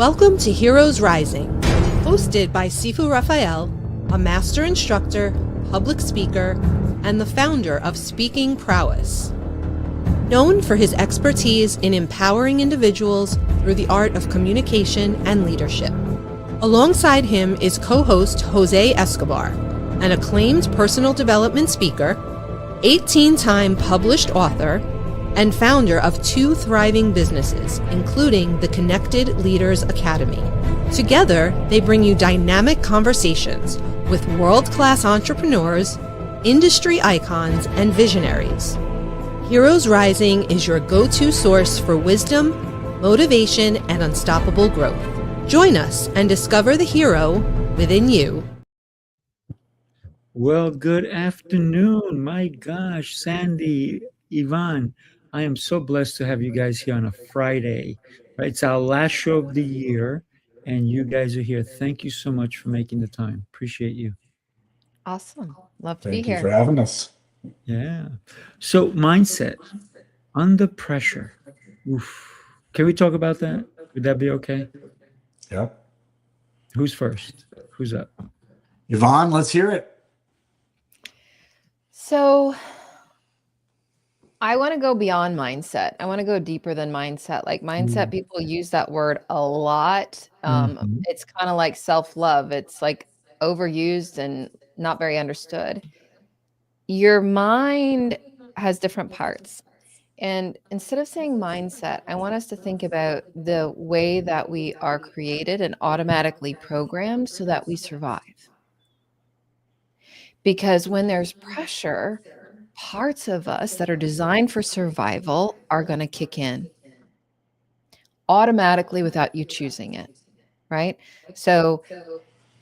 Welcome to Heroes Rising, hosted by Sifu Raphael, a master instructor, public speaker, and the founder of Speaking Prowess. Known for his expertise in empowering individuals through the art of communication and leadership. Alongside him is co-host Jose Escobar, an acclaimed personal development speaker, 18-time published author, and founder of 2 thriving businesses, including the Connected Leaders Academy. Together, they bring you dynamic conversations with world-class entrepreneurs, industry icons, and visionaries. Heroes Rising is your go-to source for wisdom, motivation, and unstoppable growth. Join us and discover the hero within you. Well, good afternoon. My gosh, Sandy, Yvonne, I am so blessed to have you guys here on a Friday. Right? It's our last show of the year, and you guys are here. Thank you so much for making the time. Appreciate you. Awesome. Love to be Thank here. you for having us. Yeah. So, mindset, under pressure. Oof. Can we talk about that? Would that be okay? Yeah. Who's first? Who's up? Yvonne, let's hear it. So I want to go beyond mindset. I want to go deeper than mindset. Like mindset, people use that word a lot. It's kind of like self-love. It's like overused and not very understood. Your mind has different parts. And instead of saying mindset, I want us to think about the way that we are created and automatically programmed so that we survive. Because when there's pressure, parts of us that are designed for survival are going to kick in automatically without you choosing it, right? So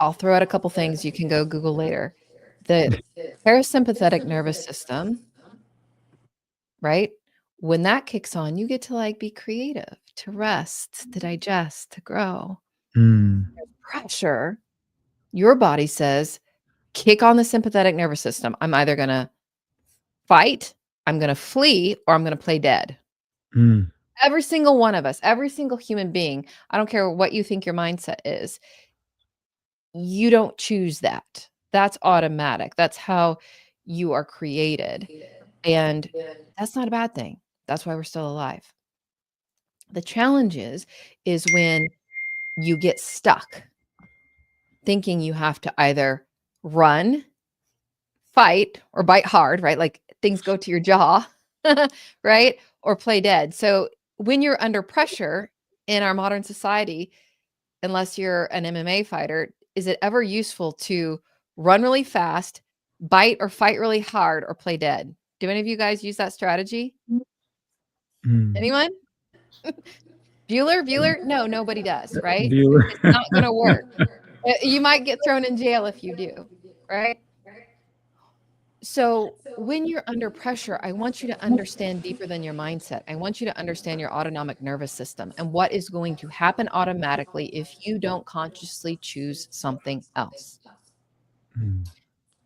I'll throw out a couple things you can go Google later. The parasympathetic nervous system, right? When that kicks on, you get to like be creative, to rest, to digest, to grow. Pressure, your body says, kick on the sympathetic nervous system. I'm either going to fight, I'm going to flee, or I'm going to play dead. Every single one of us, every single human being, I don't care what you think your mindset is, you don't choose that. That's automatic. That's how you are created. And that's not a bad thing. That's why we're still alive. The challenge is when you get stuck thinking you have to either run, fight, or bite hard, right? Like things go to your jaw, right? Or play dead. So when you're under pressure in our modern society, unless you're an MMA fighter, is it ever useful to run really fast, bite or fight really hard, or play dead? Do any of you guys use that strategy? Anyone? Bueller? No, nobody does, right? Bueller. It's not going to work. You might get thrown in jail if you do, right? So when you're under pressure, I want you to understand deeper than your mindset. I want you to understand your autonomic nervous system and what is going to happen automatically if you don't consciously choose something else.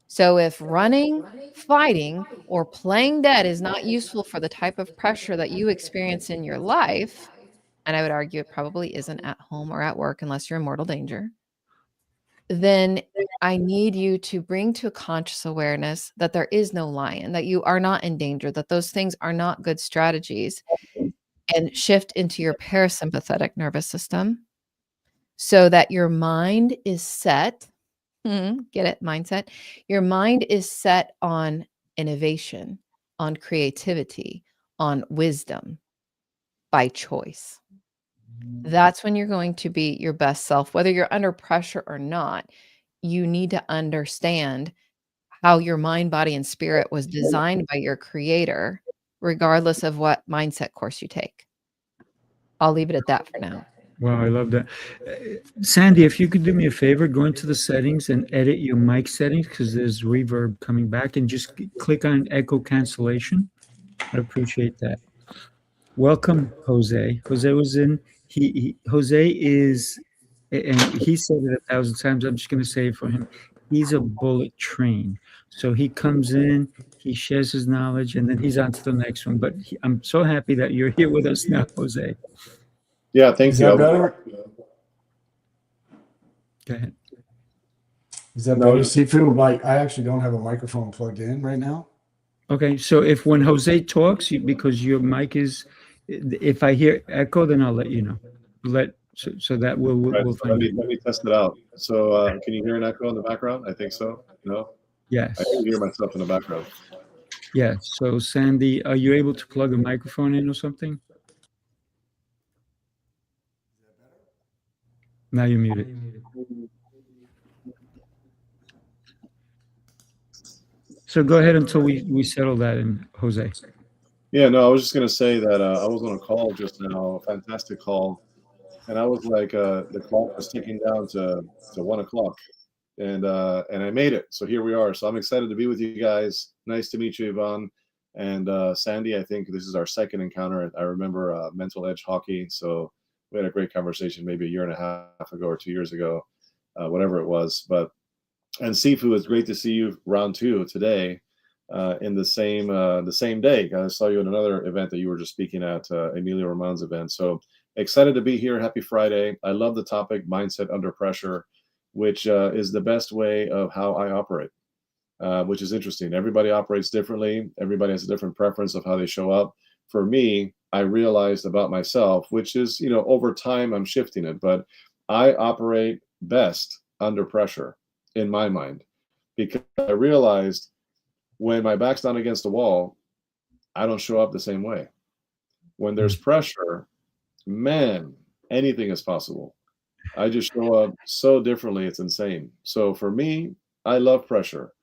So if running, fighting, or playing dead is not useful for the type of pressure that you experience in your life, and I would argue it probably isn't at home or at work unless you're in mortal danger, then I need you to bring to a conscious awareness that there is no lion, that you are not in danger, that those things are not good strategies, and shift into your parasympathetic nervous system so that your mind is set. Get it? Mindset. Your mind is set on innovation, on creativity, on wisdom by choice. That's when you're going to be your best self. Whether you're under pressure or not, you need to understand how your mind, body, and spirit was designed by your creator, regardless of what mindset course you take. I'll leave it at that for now. Wow, I love that. Sandy, if you could do me a favor, go into the settings and edit your mic settings because there's reverb coming back, and just click on echo cancellation. I'd appreciate that. Welcome, Jose. Jose was in. Jose is, and he said it 1,000 times. I'm just going to say it for him. He's a bullet train. So he comes in, he shares his knowledge, and then he's on to the next one. But I'm so happy that you're here with us now, Jose. Yeah, thank Is you. that better? Go ahead. Is that better, Sifu? Like, I actually don't have a microphone plugged in right now. Okay, so if when Jose talks, because your mic is, if I hear echo, then I'll let you know. So that Right. we'll So let find me out. test it out. So can you hear an echo in the background? I think so. No, Yes, I can hear myself in the background. yes. So Sandy, are you able to plug a microphone in or something? Now you're muted. So go ahead until we settle that in, Jose. Yeah, no, I was just gonna say that I was on a call just now, a fantastic call, and I was like, the clock was ticking down to 1 o'clock, and I made it. So here we are. So I'm excited to be with you guys. Nice to meet you, Yvonne, and Sandy. I think this is our second encounter. I remember Mental Edge Hockey. So we had a great conversation maybe a year and a half ago or 2 years ago, whatever it was. But and Sifu, it's great to see you round two today. In the same day, I saw you at another event that you were just speaking at, Emilio Roman's event. So excited to be here. Happy Friday. I love the topic, mindset under pressure, which is the best way of how I operate, which is interesting. Everybody operates differently. Everybody has a different preference of how they show up. For me, I realized about myself, which is, over time I'm shifting it, but I operate best under pressure in my mind, because I realized when my back's down against the wall, I don't show up the same way. When there's pressure, man, anything is possible. I just show up so differently. It's insane. So for me, I love pressure.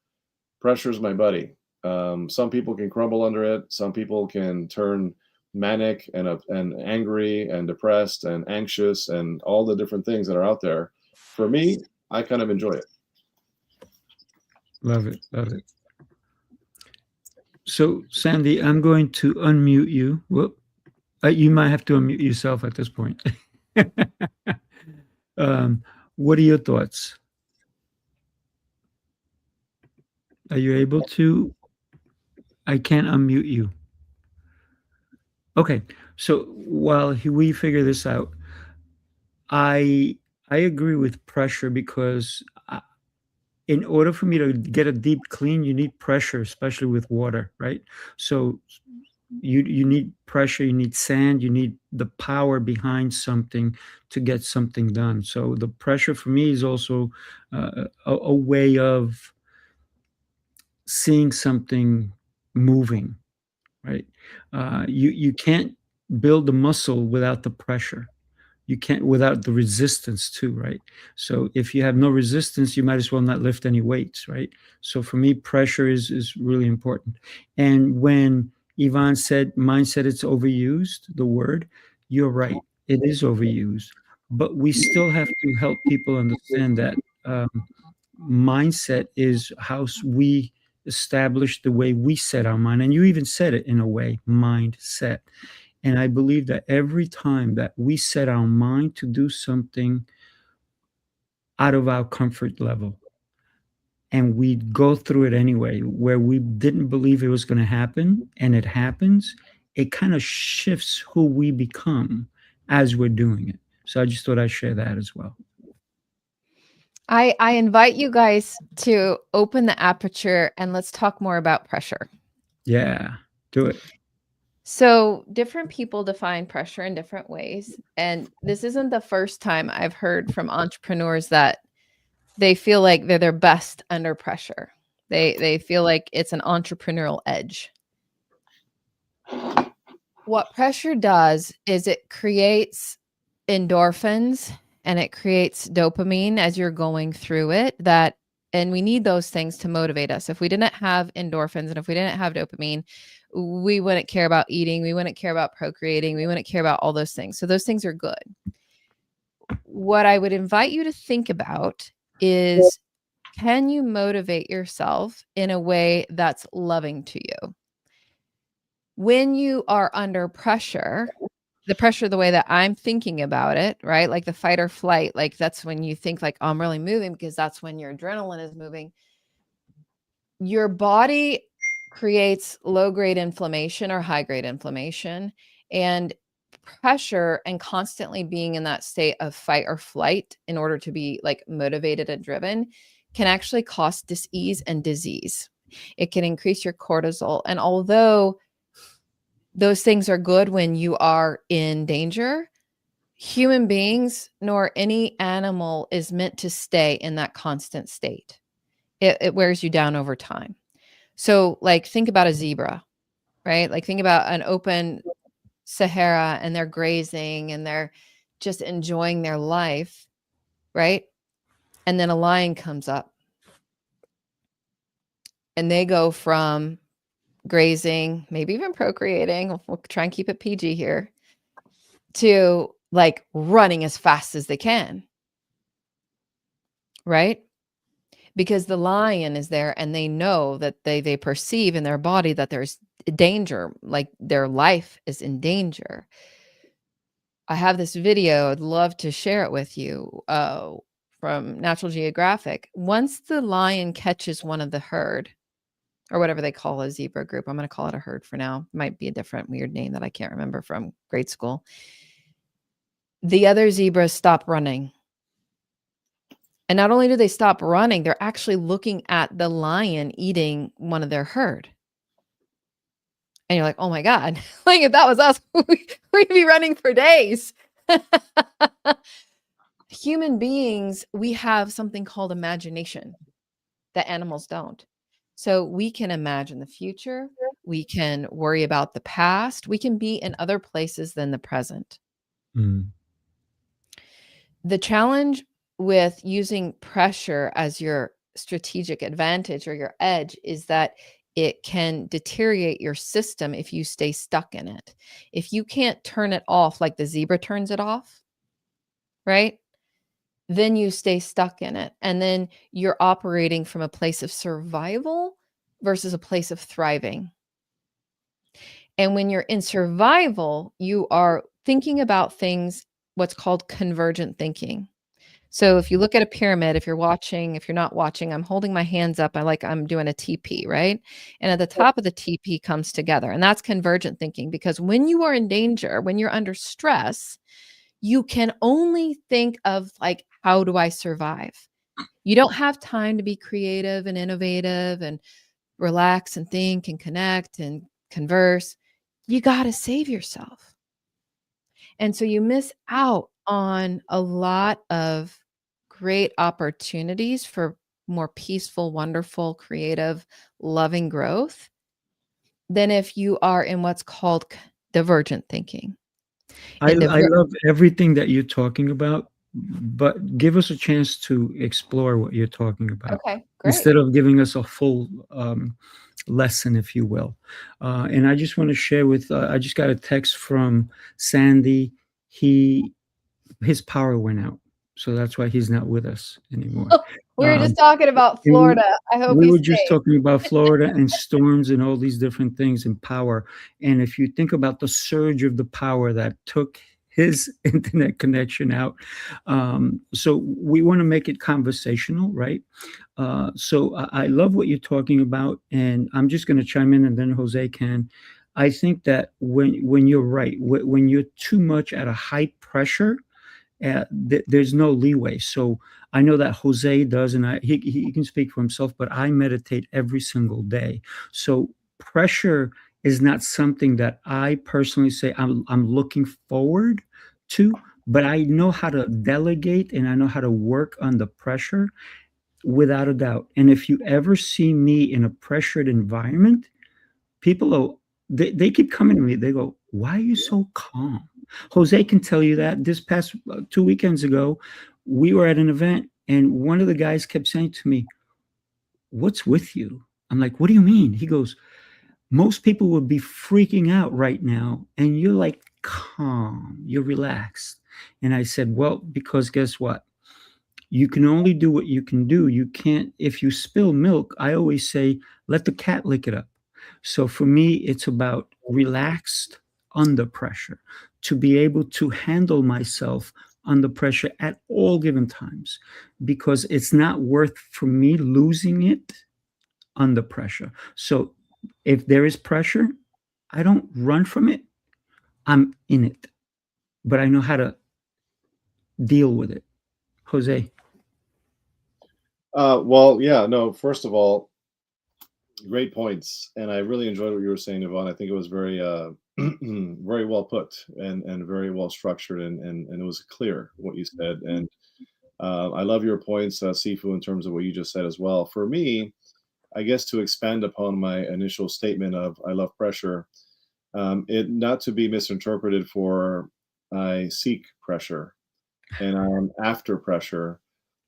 Pressure is my buddy. Some people can crumble under it. Some people can turn manic and angry and depressed and anxious and all the different things that are out there. For me, I kind of enjoy it. Love it, love it. So Sandy, I'm going to unmute you. Whoop. You might have to unmute yourself at this point. What are your thoughts? Are you able to? I can't unmute you. Okay, so while we figure this out, I agree with pressure because in order for me to get a deep clean, you need pressure, especially with water, right? So you need pressure, you need sand, you need the power behind something to get something done. So the pressure for me is also a way of seeing something moving, right? You can't build a muscle without the pressure. You can't without the resistance too, right? So if you have no resistance, you might as well not lift any weights, right? So for me, pressure is really important. And when Yvonne said mindset, it's overused, the word, you're right, it is overused. But we still have to help people understand that mindset is how we establish the way we set our mind. And you even said it in a way, mindset. And I believe that every time that we set our mind to do something out of our comfort level, and we go through it anyway, where we didn't believe it was going to happen, and it happens, it kind of shifts who we become as we're doing it. So I just thought I'd share that as well. I invite you guys to open the aperture and let's talk more about pressure. Yeah, do it. So different people define pressure in different ways. And this isn't the first time I've heard from entrepreneurs that they feel like they're their best under pressure. They feel like it's an entrepreneurial edge. What pressure does is it creates endorphins and it creates dopamine as you're going through it, and we need those things to motivate us. If we didn't have endorphins and if we didn't have dopamine, we wouldn't care about eating, we wouldn't care about procreating, we wouldn't care about all those things. So those things are good. What I would invite you to think about is, can you motivate yourself in a way that's loving to you? When you are under pressure, the pressure, the way that I'm thinking about it, right? Like the fight or flight, like that's when you think like, oh, I'm really moving, because that's when your adrenaline is moving. Your body creates low grade inflammation or high grade inflammation. And pressure and constantly being in that state of fight or flight in order to be like motivated and driven can actually cause dis-ease and disease. It can increase your cortisol. And although those things are good when you are in danger, human beings nor any animal is meant to stay in that constant state. It wears you down over time. So like think about a zebra, right? Like think about an open Sahara and they're grazing and they're just enjoying their life, right? And then a lion comes up and they go from grazing, maybe even procreating, we'll try and keep it PG here, to like running as fast as they can, right? Because the lion is there and they know that they perceive in their body that there's danger, like their life is in danger. I have this video, I'd love to share it with you, from Natural Geographic. Once the lion catches one of the herd, or whatever they call a zebra group, I'm going to call it a herd for now. Might be a different weird name that I can't remember from grade school. The other zebras stop running. And not only do they stop running, they're actually looking at the lion eating one of their herd. And you're like, oh my God, like if that was us, we'd be running for days. Human beings, we have something called imagination that animals don't. So we can imagine the future. We can worry about the past. We can be in other places than the present. Mm. The challenge with using pressure as your strategic advantage or your edge is that it can deteriorate your system if you stay stuck in it. If you can't turn it off like the zebra turns it off, right? Then you stay stuck in it. And then you're operating from a place of survival versus a place of thriving. And when you're in survival, you are thinking about things, what's called convergent thinking. So if you look at a pyramid, if you're watching, if you're not watching, I'm holding my hands up. I'm doing a TP, right? And at the top of the TP comes together. And that's convergent thinking, because when you are in danger, when you're under stress, you can only think of like, how do I survive? You don't have time to be creative and innovative and relax and think and connect and converse. You got to save yourself. And so you miss out on a lot of great opportunities for more peaceful, wonderful, creative, loving growth than if you are in what's called divergent thinking. I love everything that you're talking about, but give us a chance to explore what you're talking about. Okay, great. Instead of giving us a full lesson, if you will. And I just want to share with, I just got a text from Sandy. His power went out. So that's why he's not with us anymore. We were just talking about Florida. I hope we he's were just safe. talking about Florida and storms and all these different things and power. And if you think about the surge of the power that took his internet connection out, so we want to make it conversational, right? So I love what you're talking about, and I'm just going to chime in, and then Jose can. I think that when you're right, when you're too much at a high pressure, there's no leeway. So I know that Jose does, and he can speak for himself, but I meditate every single day. So pressure is not something that I personally say I'm looking forward to, but I know how to delegate and I know how to work under pressure without a doubt. And if you ever see me in a pressured environment, people they keep coming to me. They go, "Why are you so calm?" Jose can tell you that. This past 2 weekends ago, we were at an event and one of the guys kept saying to me, "What's with you?" I'm like, "What do you mean?" He goes, "Most people would be freaking out right now and you're like calm, you're relaxed." And I said, "Well, because guess what? You can only do what you can do. You can't, if you spill milk, I always say, let the cat lick it up." So for me, it's about relaxed under pressure, to be able to handle myself under pressure at all given times, because it's not worth for me losing it under pressure. So if there is pressure, I don't run from it. I'm in it. but I know how to deal with it. Jose. Well, yeah, no, first of all, great points. And I really enjoyed what you were saying, Yvonne. I think it was very, very well put and very well structured, and it was clear what you said. And I love your points, Sifu, in terms of what you just said as well. For me, I guess to expand upon my initial statement of I love pressure, it not to be misinterpreted for I seek pressure and I'm after pressure,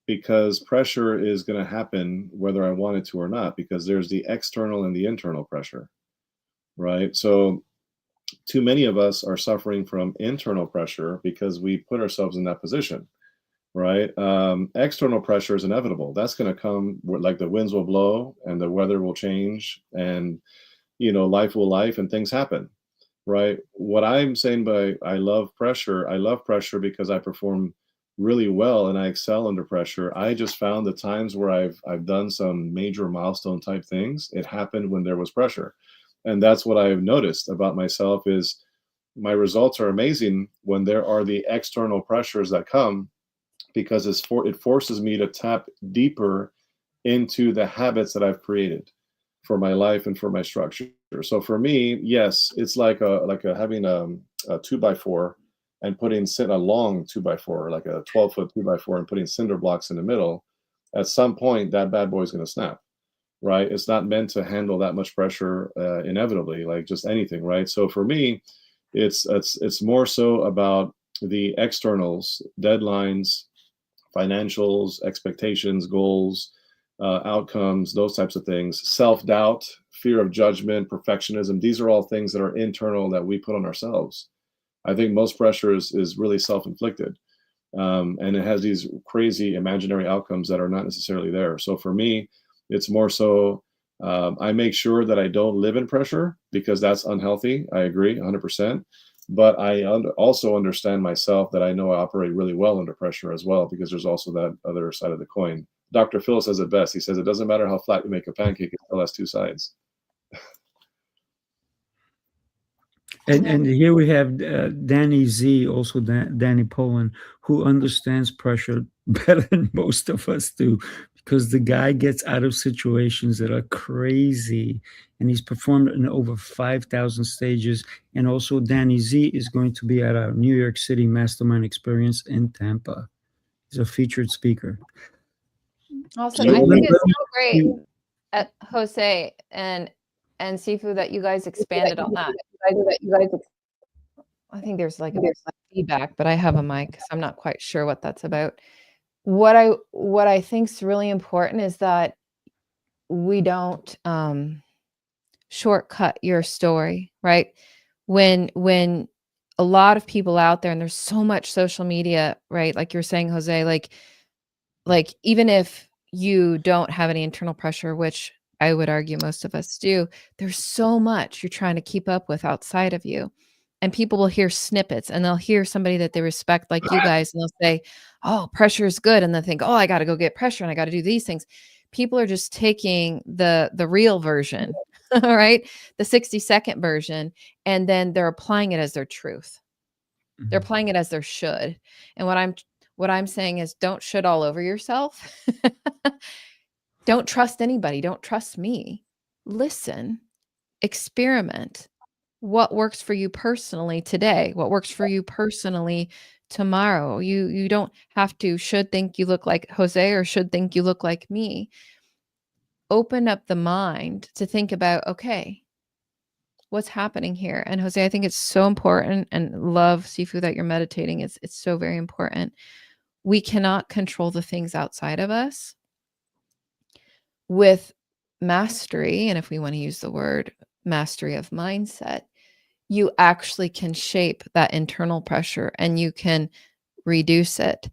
because pressure is going to happen whether I want it to or not, because there's the external and the internal pressure, right? So too many of us are suffering from internal pressure because we put ourselves in that position, right? External pressure is inevitable. That's going to come like the winds will blow and the weather will change, and life will life and things happen, right? What I'm saying by I love pressure because I perform really well and I excel under pressure. I just found the times where I've done some major milestone type things, it happened when there was pressure. And that's what I've noticed about myself is my results are amazing when there are the external pressures that come, because it forces me to tap deeper into the habits that I've created for my life and for my structure. So for me, yes, it's like having a 2x4 and putting a long 2x4, like a 12-foot 2x4, and putting cinder blocks in the middle. At some point, that bad boy is going to snap, right? It's not meant to handle that much pressure inevitably, like just anything, right? So for me, it's more so about the externals, deadlines, financials, expectations, goals, outcomes, those types of things, self-doubt, fear of judgment, perfectionism. These are all things that are internal that we put on ourselves. I think most pressure is really self-inflicted. And it has these crazy imaginary outcomes that are not necessarily there. So for me, it's more so I make sure that I don't live in pressure, because that's unhealthy. I agree 100%. But I also understand myself that I know I operate really well under pressure as well, because there's also that other side of the coin. Dr. Phil says it best. He says it doesn't matter how flat you make a pancake, it still has two sides. And here we have Danny Z, also Danny Poland, who understands pressure better than most of us do, because the guy gets out of situations that are crazy, and he's performed in over 5,000 stages. And also Danny Z is going to be at our New York City Mastermind Experience in Tampa. He's a featured speaker. Awesome. So I think it's let so great, Jose and Sifu, that you guys expanded on that. I think there's like a bit of feedback, but I have a mic, so I'm not quite sure what that's about. What I think is really important is that we don't shortcut your story, right? When a lot of people out there, and there's so much social media, right? Like you're saying, Jose, like even if you don't have any internal pressure, which I would argue most of us do, there's so much you're trying to keep up with outside of you. And people will hear snippets, and they'll hear somebody that they respect, like you guys, and they'll say, oh, pressure is good. And they'll think, oh, I got to go get pressure and I got to do these things. People are just taking the real version, all right? The 60-second version, and then they're applying it as their truth. They're applying it as their should. And what I'm saying is, don't should all over yourself. Don't trust anybody. Don't trust me. Listen, experiment. What works for you personally today? What works for you personally tomorrow? You don't have to should think you look like Jose or should think you look like me. Open up the mind to think about, okay, what's happening here? And Jose, I think it's so important, and love, Sifu, that you're meditating. It's so very important. We cannot control the things outside of us. With mastery, and if we want to use the word mastery of mindset, you actually can shape that internal pressure and you can reduce it,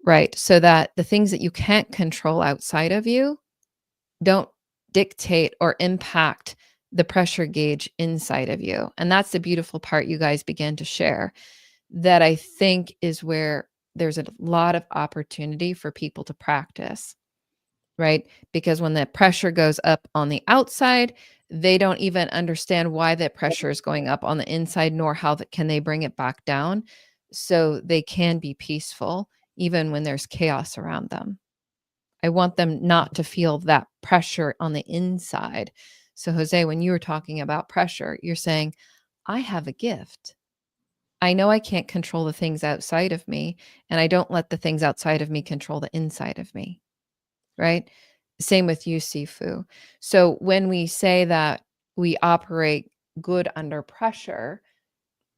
right? So that the things that you can't control outside of you don't dictate or impact the pressure gauge inside of you. And that's the beautiful part you guys began to share, that I think is where there's a lot of opportunity for people to practice, right? Because when the pressure goes up on the outside, they don't even understand why that pressure is going up on the inside, nor how can they bring it back down. so they can be peaceful even when there's chaos around them. I want them not to feel that pressure on the inside. So, Jose, when you were talking about pressure, you're saying, I have a gift. I know I can't control the things outside of me, and I don't let the things outside of me control the inside of me. Right? Same with you, Sifu. So, when we say that we operate good under pressure,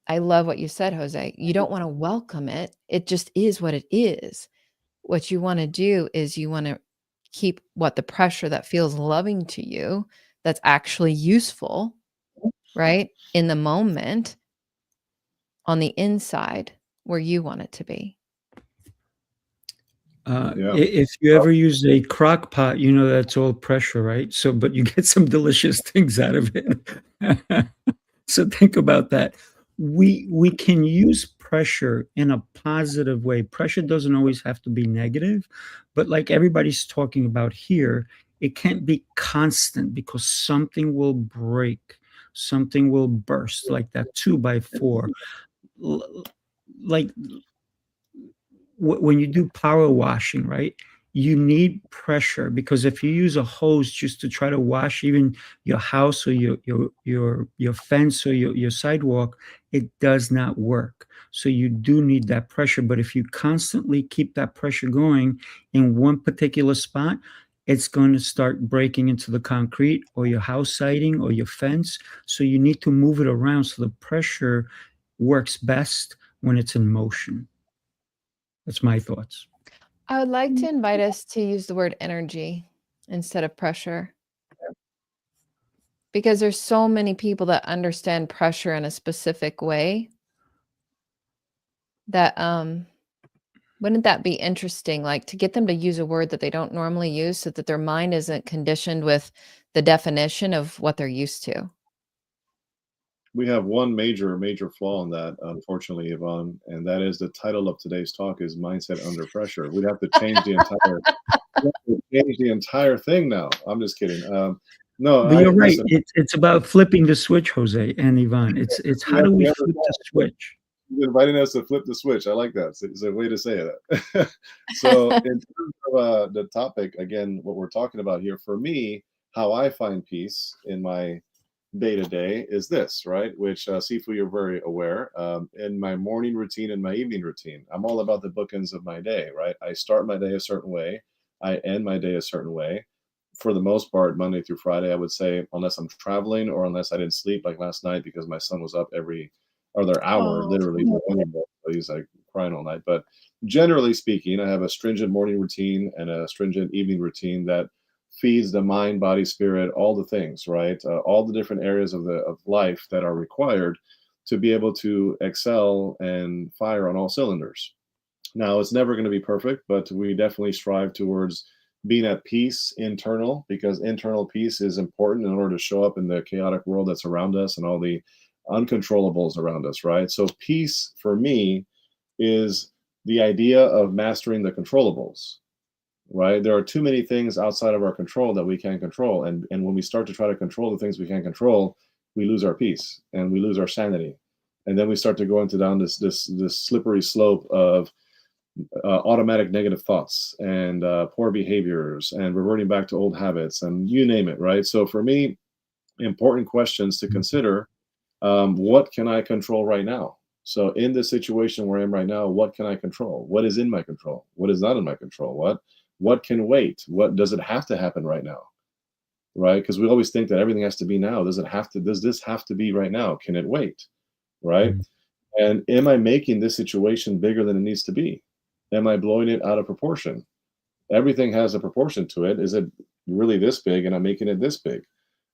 I love what you said, Jose. You don't want to welcome it. It just is what it is. What you want to do is you want to keep what the pressure that feels loving to you, that's actually useful, right? In the moment, on the inside where you want it to be. Yeah. If you ever use a crock pot, you know that's all pressure, right? So, but you get some delicious things out of it. So think about that. We can use pressure in a positive way. Pressure doesn't always have to be negative, but like everybody's talking about here, it can't be constant because something will break, something will burst, like that 2x4. Like when you do power washing, right? You need pressure because if you use a hose just to try to wash even your house or your fence or your sidewalk, it does not work. So you do need that pressure. But if you constantly keep that pressure going in one particular spot, it's going to start breaking into the concrete or your house siding or your fence. So you need to move it around so the pressure works best when it's in motion. That's my thoughts. I would like to invite us to use the word energy instead of pressure, because there's so many people that understand pressure in a specific way that wouldn't that be interesting, like to get them to use a word that they don't normally use so that their mind isn't conditioned with the definition of what they're used to. We have one major flaw in that, unfortunately, Yvonne, and that is the title of today's talk is Mindset Under Pressure. We'd have to change the entire thing now. I'm just kidding. No, But you're right. listen. It's about flipping the switch, Jose and Yvonne. It's how do we flip the switch? You're inviting us to flip the switch. I like that. It's a way to say that. So in terms of the topic, again, what we're talking about here, for me, how I find peace in my day-to-day is this, right? Which, Sifu, you're very aware. In my morning routine and my evening routine, I'm all about the bookends of my day, right? I start my day a certain way. I end my day a certain way. For the most part, Monday through Friday, I would say, unless I'm traveling or unless I didn't sleep like last night because my son was up every other hour, literally. So he's like crying all night. But generally speaking, I have a stringent morning routine and a stringent evening routine that feeds the mind, body, spirit, all the things, right? All the different areas of life that are required to be able to excel and fire on all cylinders. Now, it's never going to be perfect, but we definitely strive towards being at peace internal, because internal peace is important in order to show up in the chaotic world that's around us and all the uncontrollables around us, right? So peace for me is the idea of mastering the controllables, right? There are too many things outside of our control that we can't control. And when we start to try to control the things we can't control, we lose our peace and we lose our sanity. And then we start to go into down this slippery slope of automatic negative thoughts and poor behaviors and reverting back to old habits and you name it, right? So for me, important questions to consider. What can I control right now? So in the situation where I am right now, what can I control? What is in my control? What is not in my control? What can wait? What does it have to happen right now? Right? Because we always think that everything has to be now. Does this have to be right now? Can it wait? Right? And am I making this situation bigger than it needs to be? Am I blowing it out of proportion? Everything has a proportion to it. Is it really this big and I'm making it this big?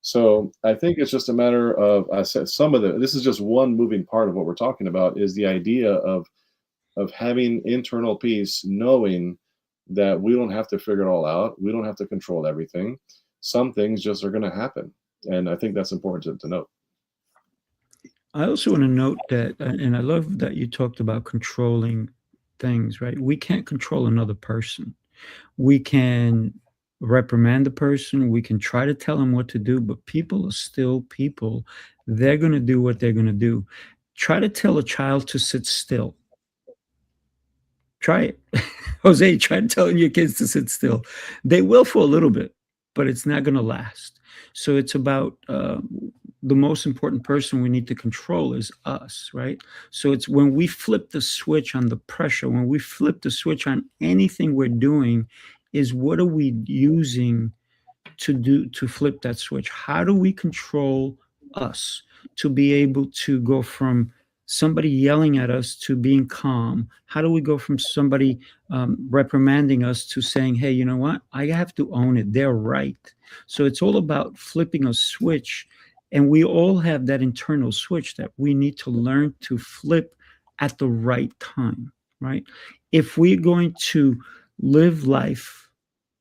So I think it's just a matter of, I said, this is just one moving part of what we're talking about, is the idea of having internal peace, knowing that we don't have to figure it all out. We don't have to control everything. Some things just are going to happen. And I think that's important to note. I also want to note that, and I love that you talked about controlling things, right? We can't control another person. We can reprimand the person. We can try to tell them what to do, but people are still people. They're going to do what they're going to do. Try to tell a child to sit still. Try it. Jose, try telling your kids to sit still. They will for a little bit, but it's not going to last. So it's about the most important person we need to control is us, right? So it's when we flip the switch on the pressure, when we flip the switch on anything we're doing, is what are we using to flip that switch? How do we control us to be able to go from somebody yelling at us to being calm? How do we go from somebody reprimanding us to saying, hey, you know what? I have to own it. They're right. So it's all about flipping a switch. And we all have that internal switch that we need to learn to flip at the right time, right? If we're going to live life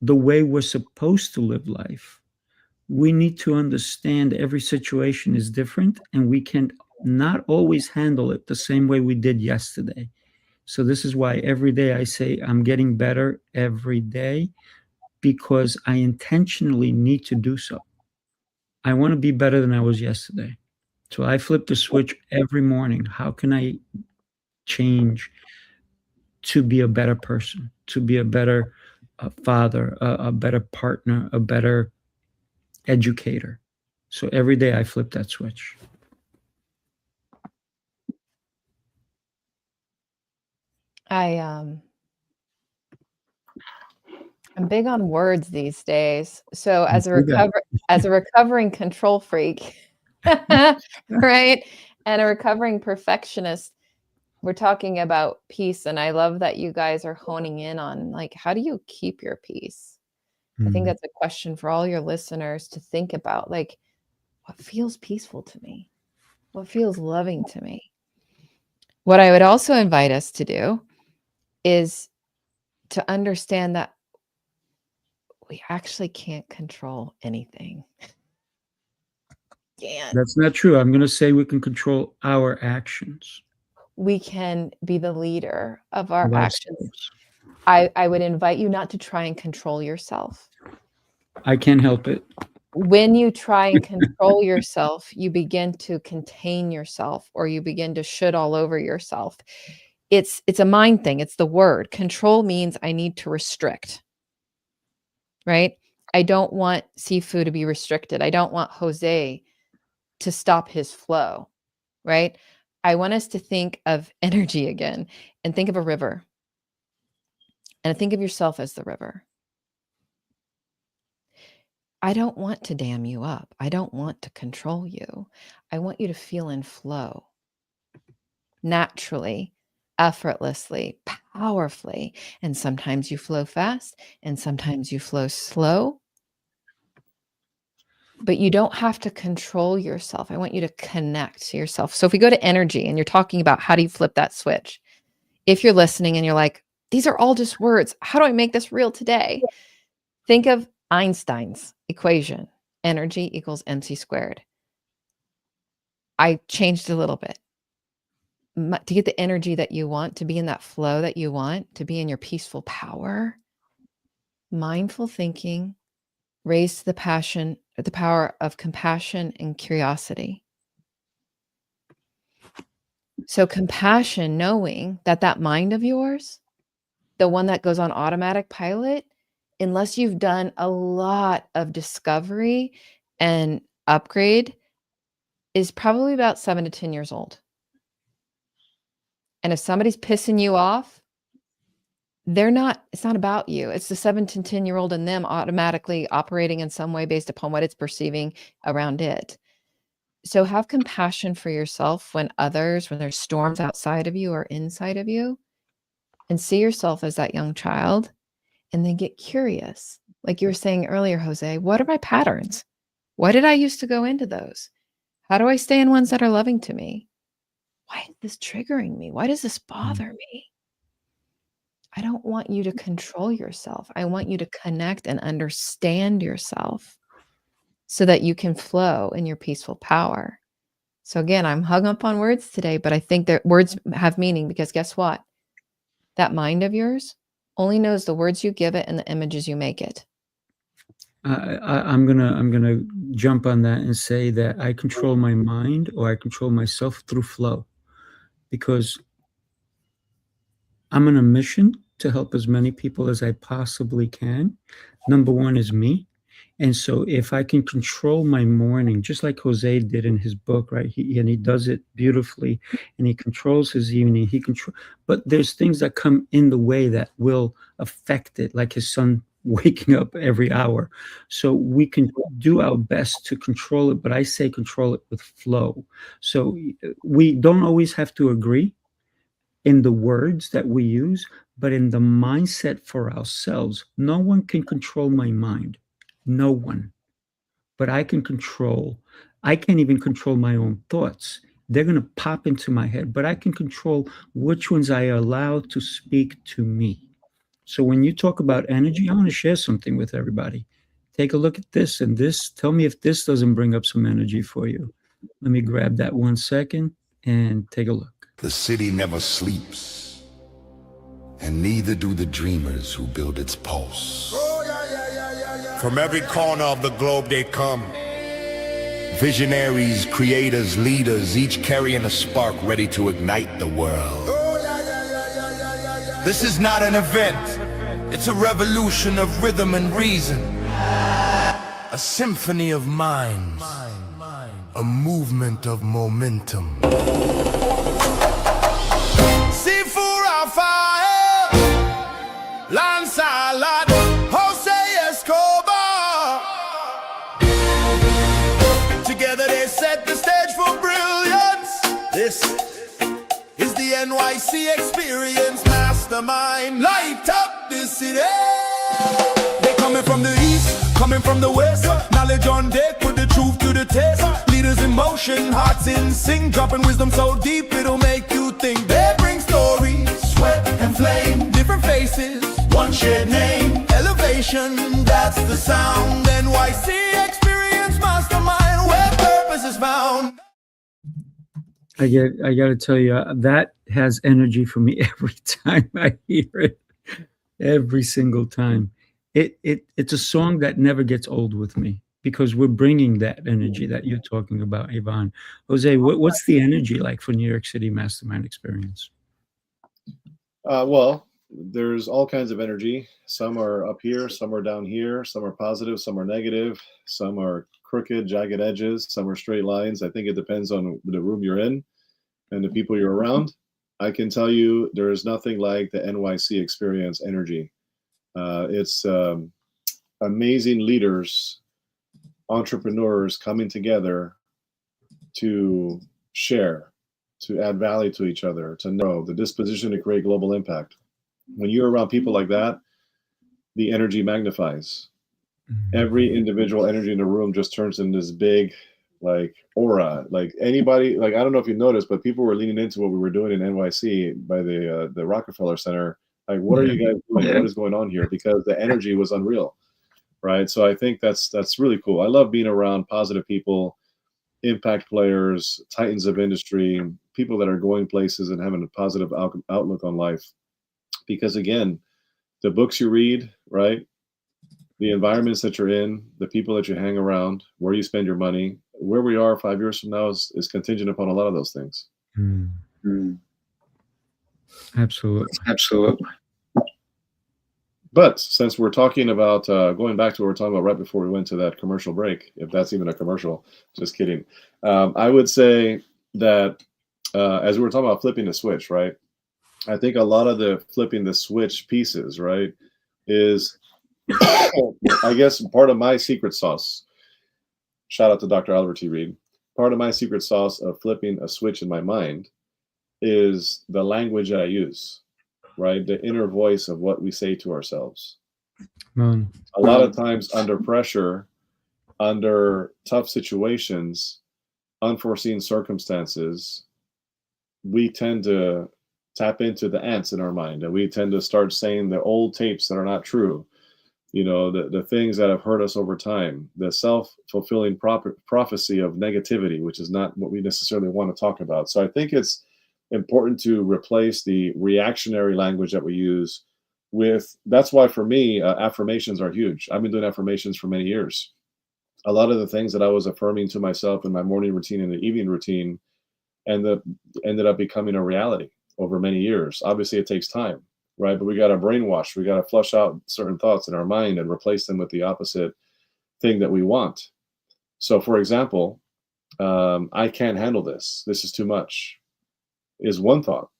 the way we're supposed to live life, we need to understand every situation is different and we can not always handle it the same way we did yesterday. So this is why every day I say I'm getting better every day, because I intentionally need to do so. I want to be better than I was yesterday. So I flip the switch every morning. How can I change to be a better person, to be a better father, a better partner, a better educator? So every day I flip that switch. I'm big on words these days. So as a recovering control freak, right? And a recovering perfectionist, we're talking about peace. And I love that you guys are honing in on, like, how do you keep your peace? I think that's a question for all your listeners to think about, like, what feels peaceful to me? What feels loving to me? What I would also invite us to do is to understand that we actually can't control anything. That's not true. I'm going to say we can control our actions. We can be the leader of our Of actions. ourselves. I would invite you not to try and control yourself. I can't help it. When you try and control yourself, you begin to contain yourself, or you begin to should all over yourself. It's a mind thing. It's the word. Control means I need to restrict, right? I don't want Sifu to be restricted. I don't want Jose to stop his flow, right? I want us to think of energy again and think of a river, and think of yourself as the river. I don't want to dam you up. I don't want to control you. I want you to feel in flow, naturally, effortlessly, powerfully. And sometimes you flow fast and sometimes you flow slow. But you don't have to control yourself. I want you to connect to yourself. So if we go to energy and you're talking about how do you flip that switch? If you're listening and you're like, these are all just words, how do I make this real today? Think of Einstein's equation, energy equals mc squared. I changed a little bit. To get the energy that you want, to be in that flow that you want, to be in your peaceful power, mindful thinking, raise the power of compassion and curiosity. So compassion, knowing that mind of yours, the one that goes on automatic pilot, unless you've done a lot of discovery and upgrade, is probably about 7 to 10 years old. And if somebody's pissing you off, it's not about you. It's the 7 to 10-year-old in them automatically operating in some way based upon what it's perceiving around it. So have compassion for yourself when there's storms outside of you or inside of you, and see yourself as that young child, and then get curious. Like you were saying earlier, Jose, what are my patterns? Why did I used to go into those? How do I stay in ones that are loving to me? Why is this triggering me? Why does this bother me? I don't want you to control yourself. I want you to connect and understand yourself so that you can flow in your peaceful power. So again, I'm hung up on words today, but I think that words have meaning, because guess what? That mind of yours only knows the words you give it and the images you make it. I'm gonna jump on that and say that I control my mind, or I control myself through flow, because I'm on a mission to help as many people as I possibly can. Number one is me. And so if I can control my morning, just like Jose did in his book, right? He does it beautifully, and he controls his evening. But there's things that come in the way that will affect it, like his son waking up every hour. So we can do our best to control it, but I say control it with flow. So we don't always have to agree in the words that we use, but in the mindset for ourselves. No one can control my mind. No one. But I can't even control my own thoughts. They're going to pop into my head, but I can control which ones I allow to speak to me. So when you talk about energy, I want to share something with everybody. Take a look at this and this. Tell me if this doesn't bring up some energy for you. Let me grab that 1 second and take a look. The city never sleeps, and neither do the dreamers who build its pulse. From every corner of the globe they come. Visionaries, creators, leaders, each carrying a spark ready to ignite the world. This is not an event, it's a revolution of rhythm and reason. A symphony of minds, a movement of momentum. Seafood Rafael, Lancelot, Jose Escobar. Together they set the stage for brilliance. This is the NYC experience. Mastermind, light up the city. They coming from the east, coming from the west. Knowledge on deck, put the truth to the test. Leaders in motion, hearts in sync, dropping wisdom so deep it'll make you think. They bring stories, sweat and flame, different faces, one shared name. Elevation, that's the sound. NYC experience mastermind, where purpose is found. I got to tell you, that has energy for me every time I hear it. Every single time. It's a song that never gets old with me because we're bringing that energy that you're talking about, Yvonne. Jose, what's the energy like for New York City Mastermind Experience? Well, there's all kinds of energy. Some are up here, some are down here, some are positive, some are negative, some are crooked, jagged edges, some are straight lines. I think it depends on the room you're in and the people you're around. I can tell you there is nothing like the NYC experience energy. It's amazing leaders, entrepreneurs coming together to share, to add value to each other, to know the disposition to create global impact. When you're around people like that, the energy magnifies. Every individual energy in the room just turns into this big, like, aura. Like anybody, like, I don't know if you noticed, but people were leaning into what we were doing in NYC by the Rockefeller Center. Like, what are you guys doing? What is going on here? Because the energy was unreal, right? So I think that's really cool. I love being around positive people, impact players, titans of industry, people that are going places and having a positive outlook on life. Because again, the books you read, right? The environments that you're in, the people that you hang around, where you spend your money, where we are 5 years from now is contingent upon a lot of those things. Absolutely. But since we're talking about going back to what we were talking about right before we went to that commercial break, if that's even a commercial, just kidding. I would say that as we were talking about flipping the switch, right? I think a lot of the flipping the switch pieces, right, is I guess part of my secret sauce. Shout out to Dr. Albert T. Reed. Part of my secret sauce of flipping a switch in my mind is the language that I use, right? The inner voice of what we say to ourselves. A lot of times under pressure, under tough situations, unforeseen circumstances, we tend to tap into the ants in our mind, and we tend to start saying the old tapes that are not true. You know, the things that have hurt us over time, the self-fulfilling prophecy of negativity, which is not what we necessarily want to talk about. So I think it's important to replace the reactionary language that we use with, that's why for me, affirmations are huge. I've been doing affirmations for many years. A lot of the things that I was affirming to myself in my morning routine and the evening routine ended up becoming a reality. over many years. Obviously, it takes time, right? But we got to brainwash. We got to flush out certain thoughts in our mind and replace them with the opposite thing that we want. So, for example, I can't handle this. This is too much, is one thought.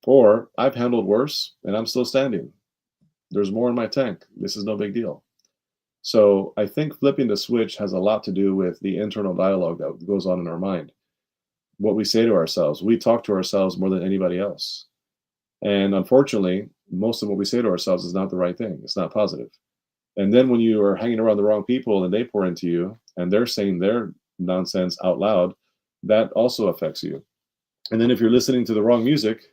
Or I've handled worse and I'm still standing. There's more in my tank. This is no big deal. So I think flipping the switch has a lot to do with the internal dialogue that goes on in our mind. What we say to ourselves, we talk to ourselves more than anybody else. And unfortunately, most of what we say to ourselves is not the right thing. It's not positive. And then when you are hanging around the wrong people and they pour into you and they're saying their nonsense out loud, that also affects you. And then if you're listening to the wrong music,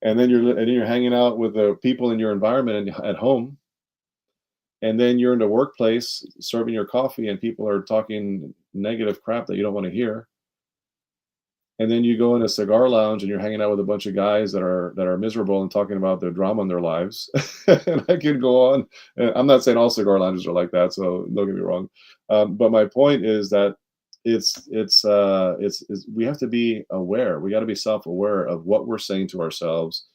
and then you're hanging out with the people in your environment and at home, and then you're in the workplace serving your coffee and people are talking negative crap that you don't want to hear. And then you go in a cigar lounge and you're hanging out with a bunch of guys that are miserable and talking about their drama in their lives. And I could go on. And I'm not saying all cigar lounges are like that, so don't get me wrong. But my point is that it's we have to be aware. We got to be self-aware of what we're saying to ourselves,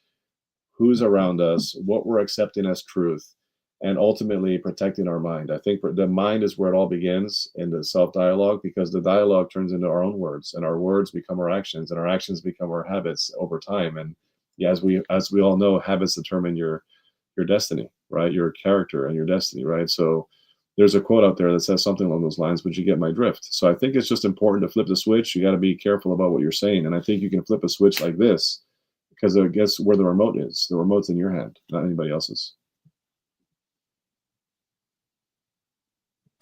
who's around us, what we're accepting as truth, and ultimately protecting our mind. I think the mind is where it all begins, in the self-dialogue, because the dialogue turns into our own words, and our words become our actions, and our actions become our habits over time. And yeah, as we all know, habits determine your destiny, right? Your character and your destiny, right? So there's a quote out there that says something along those lines, but you get my drift. So I think it's just important to flip the switch. You got to be careful about what you're saying. And I think you can flip a switch like this, because I guess where the remote is. The remote's in your hand, not anybody else's.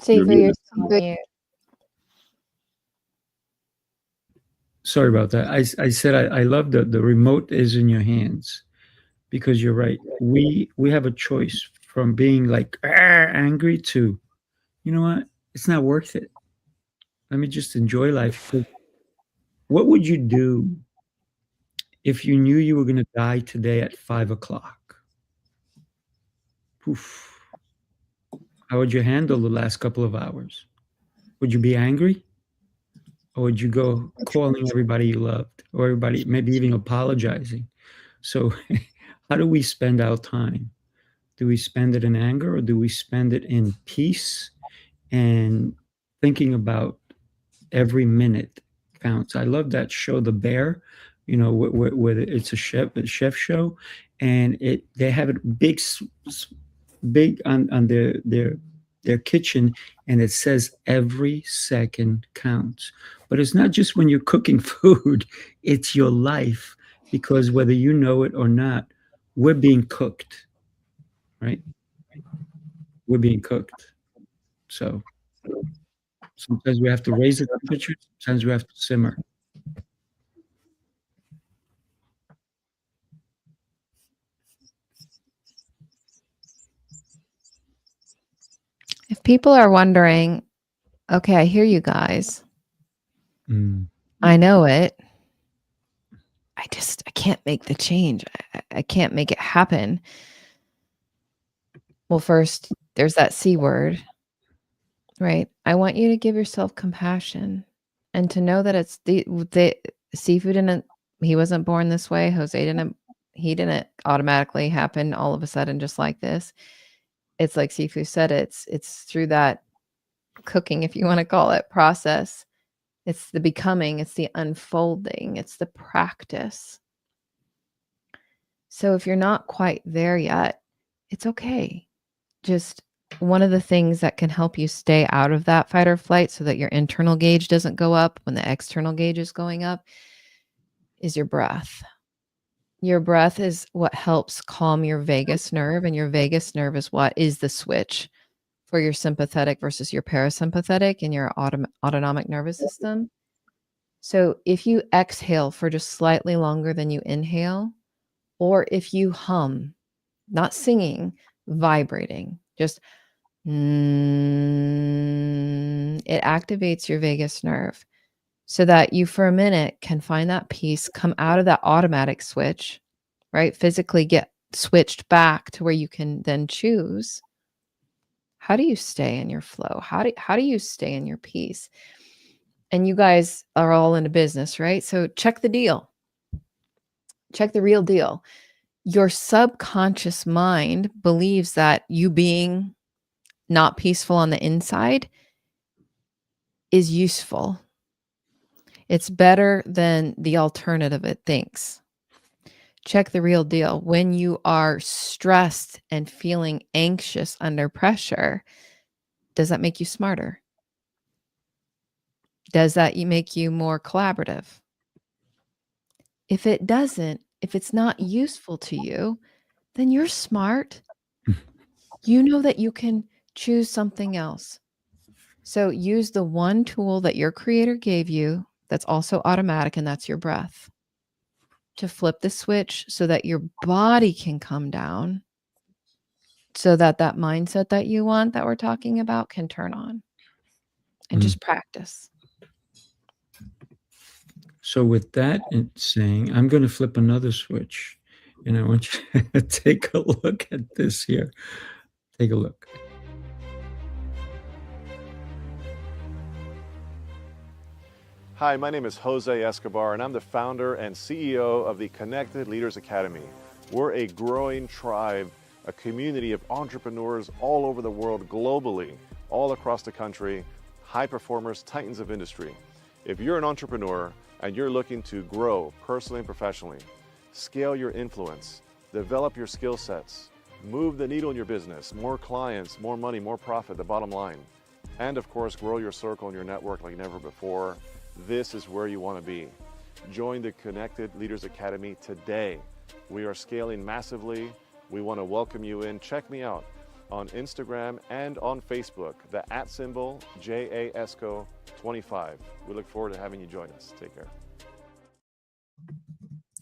See, You're for your muted. Sorry about that. I said I love the remote is in your hands, because you're right. We have a choice from being like angry to, you know what? It's not worth it. Let me just enjoy life. What would you do if you knew you were going to die today at 5 o'clock? Poof. How would you handle the last couple of hours? Would you be angry? Or would you go calling everybody you loved, or everybody, maybe even apologizing? So how do we spend our time? Do we spend it in anger, or do we spend it in peace and thinking about every minute counts? I love that show, The Bear, where it's a chef show, and they have it big on their kitchen, and it says every second counts. But it's not just when you're cooking food, it's your life, because whether you know it or not, we're being cooked, right? We're being cooked. So sometimes we have to raise the temperature, sometimes we have to simmer. If people are wondering, okay, I hear you guys. I know it. I can't make the change. I can't make it happen. Well, first, there's that C word, right? I want you to give yourself compassion and to know that it's the Seafood he wasn't born this way. Jose he didn't automatically happen all of a sudden just like this. It's like Sifu said, it's through that cooking, if you want to call it, process. It's the becoming, it's the unfolding, it's the practice. So if you're not quite there yet, it's okay. Just one of the things that can help you stay out of that fight or flight so that your internal gauge doesn't go up when the external gauge is going up is your breath. Your breath is what helps calm your vagus nerve, and your vagus nerve is what is the switch for your sympathetic versus your parasympathetic in your autonomic nervous system. So if you exhale for just slightly longer than you inhale, or if you hum, not singing, vibrating, just it activates your vagus nerve so that you for a minute can find that peace, come out of that automatic switch, right? Physically get switched back to where you can then choose. How do you stay in your flow? How do you stay in your peace? And you guys are all into business, right? So check the deal. Check the real deal. Your subconscious mind believes that you being not peaceful on the inside is useful. It's better than the alternative it thinks. Check the real deal. When you are stressed and feeling anxious under pressure, does that make you smarter? Does that make you more collaborative? If it doesn't, if it's not useful to you, then you're smart. You know that you can choose something else. So use the one tool that your creator gave you that's also automatic, and that's your breath, to flip the switch so that your body can come down, so that that mindset that you want, that we're talking about, can turn on. And just practice. So with that saying, I'm going to flip another switch, and I want you to take a look at this here. Take a look. Hi, my name is Jose Escobar, and I'm the founder and CEO of the Connected Leaders Academy. We're a growing tribe, a community of entrepreneurs all over the world, globally, all across the country, high performers, titans of industry. If you're an entrepreneur and you're looking to grow personally and professionally, scale your influence, develop your skill sets, move the needle in your business, more clients, more money, more profit, the bottom line, and of course, grow your circle and your network like never before, this is where you want to be. Join the Connected Leaders Academy today. We are scaling massively. We want to welcome you in. Check me out on Instagram and on Facebook, the @ JAESCO25. We look forward to having you join us. Take care.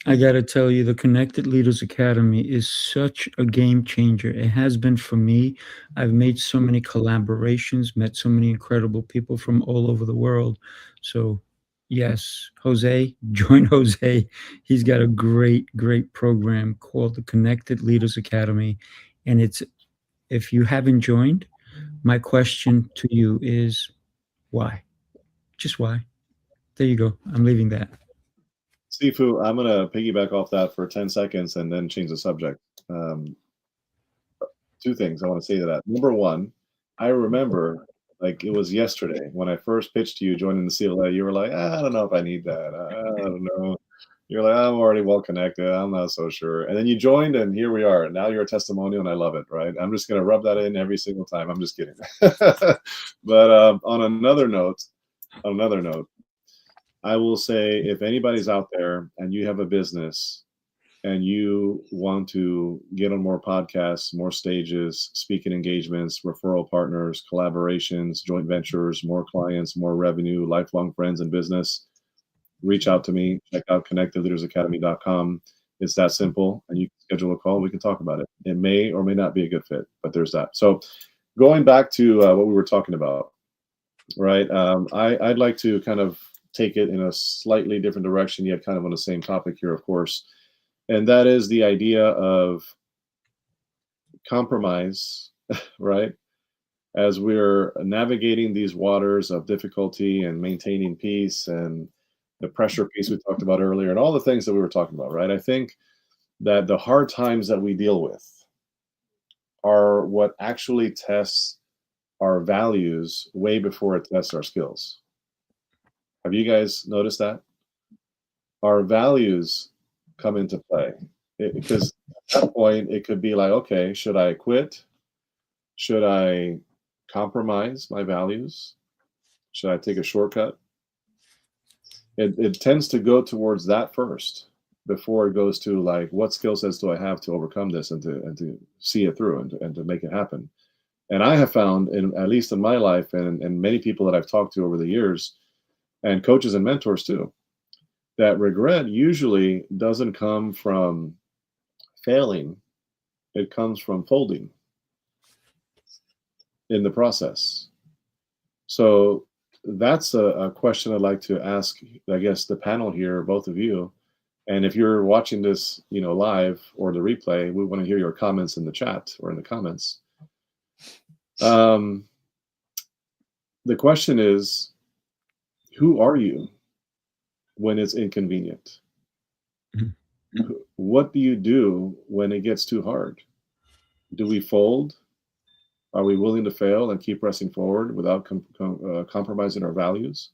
I got to tell you, the Connected Leaders Academy is such a game changer. It has been for me. I've made so many collaborations, met so many incredible people from all over the world. So yes, Jose, join Jose. He's got a great, great program called the Connected Leaders Academy. And it's, if you haven't joined, my question to you is why? Just why? There you go. I'm leaving that. Sifu, I'm going to piggyback off that for 10 seconds and then change the subject. Two things I want to say to that. Number one, I remember like it was yesterday when I first pitched to you joining the CLA. You were like, I don't know if I need that. I don't know. You're like, I'm already well connected. I'm not so sure. And then you joined, and here we are. Now you're a testimonial, and I love it, right? I'm just going to rub that in every single time. I'm just kidding. But on another note, I will say if anybody's out there and you have a business and you want to get on more podcasts, more stages, speaking engagements, referral partners, collaborations, joint ventures, more clients, more revenue, lifelong friends in business, reach out to me. Check out connectedleadersacademy.com. It's that simple, and you can schedule a call. We can talk about it. It may or may not be a good fit, but there's that. So going back to what we were talking about, right? I'd like to kind of take it in a slightly different direction, yet kind of on the same topic here, of course. And that is the idea of compromise, right? As we're navigating these waters of difficulty and maintaining peace and the pressure piece we talked about earlier and all the things that we were talking about, right? I think that the hard times that we deal with are what actually tests our values way before it tests our skills. Have you guys noticed that? Our values come into play because at that point it could be like, okay, should I quit? Should I compromise my values? Should I take a shortcut? It tends to go towards that first before it goes to like, what skill sets do I have to overcome this and to see it through and to make it happen? And I have found, at least in my life and many people that I've talked to over the years, and coaches and mentors too, that regret usually doesn't come from failing. It comes from folding in the process. So that's a question I'd like to ask, I guess, the panel here, both of you. And if you're watching this, live or the replay, we want to hear your comments in the chat or in the comments. The question is, who are you when it's inconvenient? What do you do when it gets too hard? Do we fold? Are we willing to fail and keep pressing forward without compromising our values?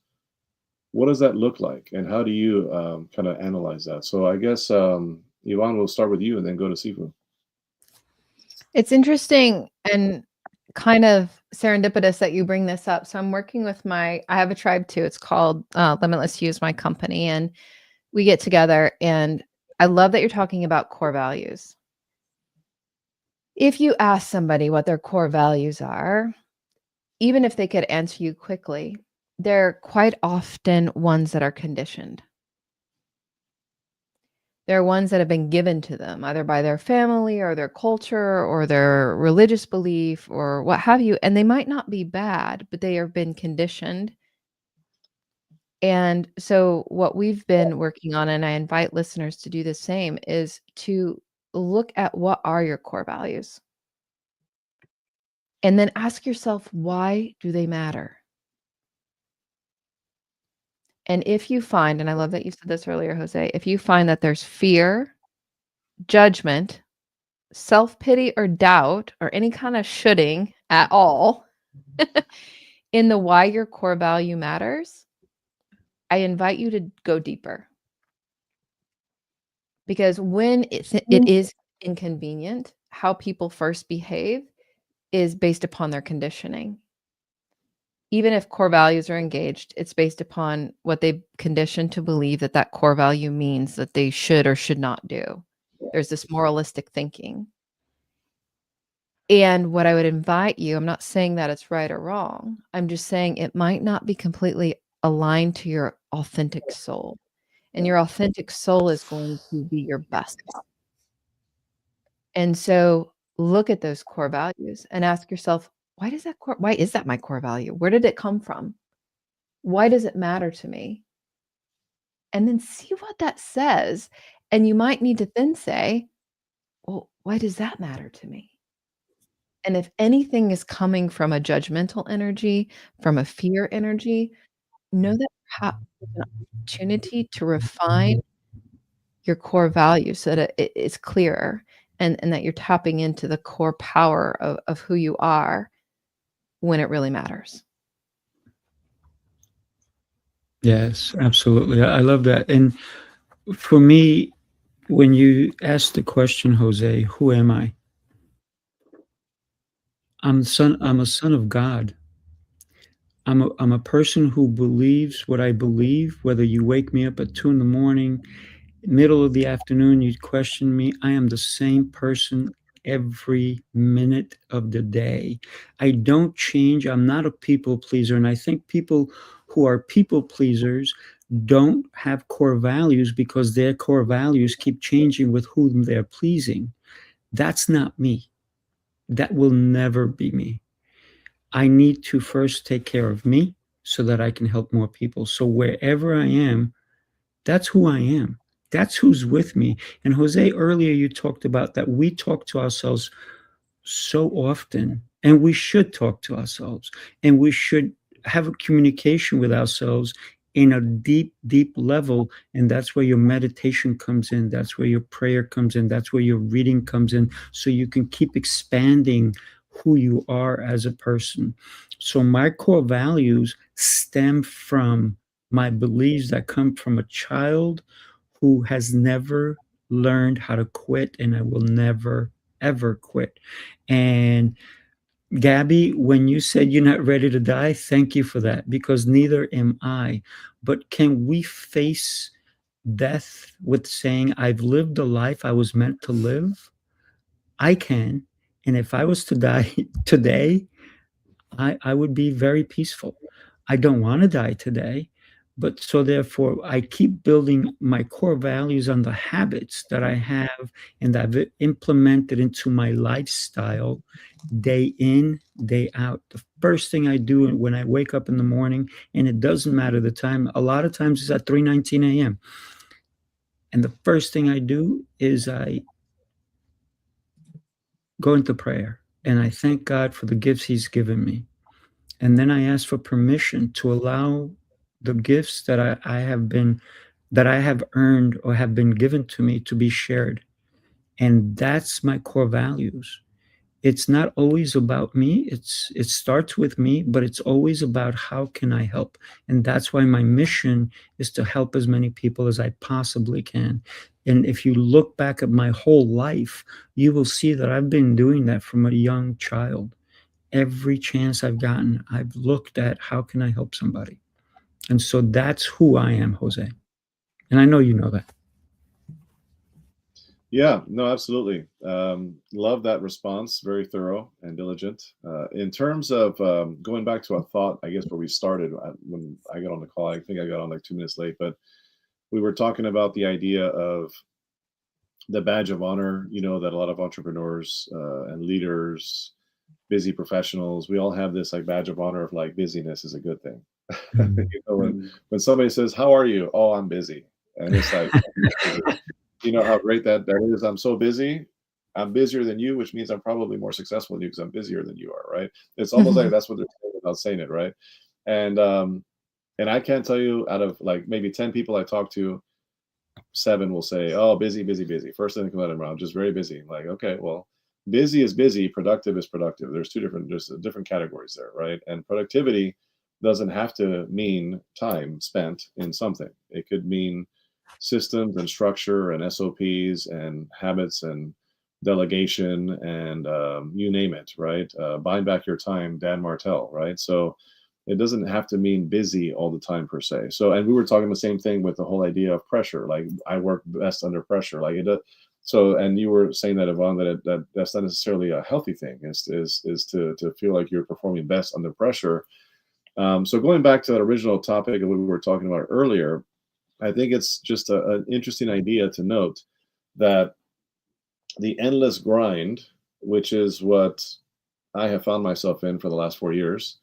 What does that look like, and how do you kind of analyze that? So I guess Yvonne, we'll start with you and then go to Sifu. It's interesting and kind of serendipitous that you bring this up. So I'm working with I have a tribe too. It's called Limitless Use, my company, and we get together. And I love that you're talking about core values. If you ask somebody what their core values are, even if they could answer you quickly, they're quite often ones that are conditioned. They're ones that have been given to them, either by their family or their culture or their religious belief or what have you. And they might not be bad, but they have been conditioned. And so what we've been working on, and I invite listeners to do the same, is to look at what are your core values. And then ask yourself, why do they matter? And if you find, and I love that you said this earlier, Jose, if you find that there's fear, judgment, self-pity or doubt or any kind of shoulding at all in the why your core value matters, I invite you to go deeper. Because when it is inconvenient, how people first behave is based upon their conditioning. Even if core values are engaged, it's based upon what they've conditioned to believe that core value means that they should or should not do. There's this moralistic thinking. And what I would invite you, I'm not saying that it's right or wrong. I'm just saying it might not be completely aligned to your authentic soul. And your authentic soul is going to be your best. And so look at those core values and ask yourself, why is that my core value? Where did it come from? Why does it matter to me? And then see what that says. And you might need to then say, well, why does that matter to me? And if anything is coming from a judgmental energy, from a fear energy, know that perhaps there's an opportunity to refine your core values so that it's clearer and that you're tapping into the core power of who you are when it really matters. Yes, absolutely. I love that. And for me, when you ask the question, Jose, who am I? I'm a son of God. I'm a person who believes what I believe, whether you wake me up at 2 a.m, middle of the afternoon, you question me, I am the same person every minute of the day. I don't change. I'm not a people pleaser. And I think people who are people pleasers don't have core values because their core values keep changing with whom they're pleasing. That's not me. That will never be me. I need to first take care of me so that I can help more people. So wherever I am, that's who I am. That's who's with me. And Jose, earlier you talked about that we talk to ourselves so often, and we should talk to ourselves, and we should have a communication with ourselves in a deep, deep level. And that's where your meditation comes in. That's where your prayer comes in. That's where your reading comes in. So you can keep expanding who you are as a person. So my core values stem from my beliefs that come from a child who has never learned how to quit, and I will never, ever quit. And Gabby, when you said you're not ready to die, thank you for that, because neither am I. But can we face death with saying, I've lived the life I was meant to live? I can. And if I was to die today, I would be very peaceful. I don't want to die today, but so therefore I keep building my core values on the habits that I have and I've implemented into my lifestyle day in, day out. The first thing I do when I wake up in the morning, and it doesn't matter the time, a lot of times it's at 3:19 a.m. And the first thing I do is I go into prayer and I thank God for the gifts He's given me. And then I ask for permission to allow the gifts that I have been that I have earned or have been given to me to be shared. And that's my core values. It's not always about me. It starts with me, but it's always about how can I help? And that's why my mission is to help as many people as I possibly can. And if you look back at my whole life, you will see that I've been doing that from a young child. Every chance I've gotten, I've looked at how can I help somebody. And so that's who I am, Jose. And I know you know that. Yeah, no, absolutely. Love that response. Very thorough and diligent. In terms of going back to a thought, I guess where we started when I got on the call, I think I got on like 2 minutes late, but we were talking about the idea of the badge of honor, that a lot of entrepreneurs and leaders, busy professionals, we all have this like badge of honor of like busyness is a good thing. When somebody says, "How are you?" "Oh, I'm busy." And it's like, you know how great that is. I'm so busy. I'm busier than you, which means I'm probably more successful than you because I'm busier than you are, right? It's almost like that's what they're saying without saying it, right? And I can't tell you, out of like maybe 10 people I talk to, 7 will say, "Oh, busy, busy, busy." First thing that comes out of their mouth, just very busy. I'm like, okay, well, busy is busy, productive is productive. There's different categories there, right? And productivity doesn't have to mean time spent in something. It could mean systems and structure and SOPs and habits and delegation and you name it, right? Buying back your time, Dan Martell, right? So it doesn't have to mean busy all the time per se. So, and we were talking the same thing with the whole idea of pressure. Like I work best under pressure. Like it does. So, and you were saying that, Yvonne, that's not necessarily a healthy thing. Is to feel like you're performing best under pressure. So going back to that original topic of what we were talking about earlier, I think it's just an interesting idea to note that the endless grind, which is what I have found myself in for the last 4 years,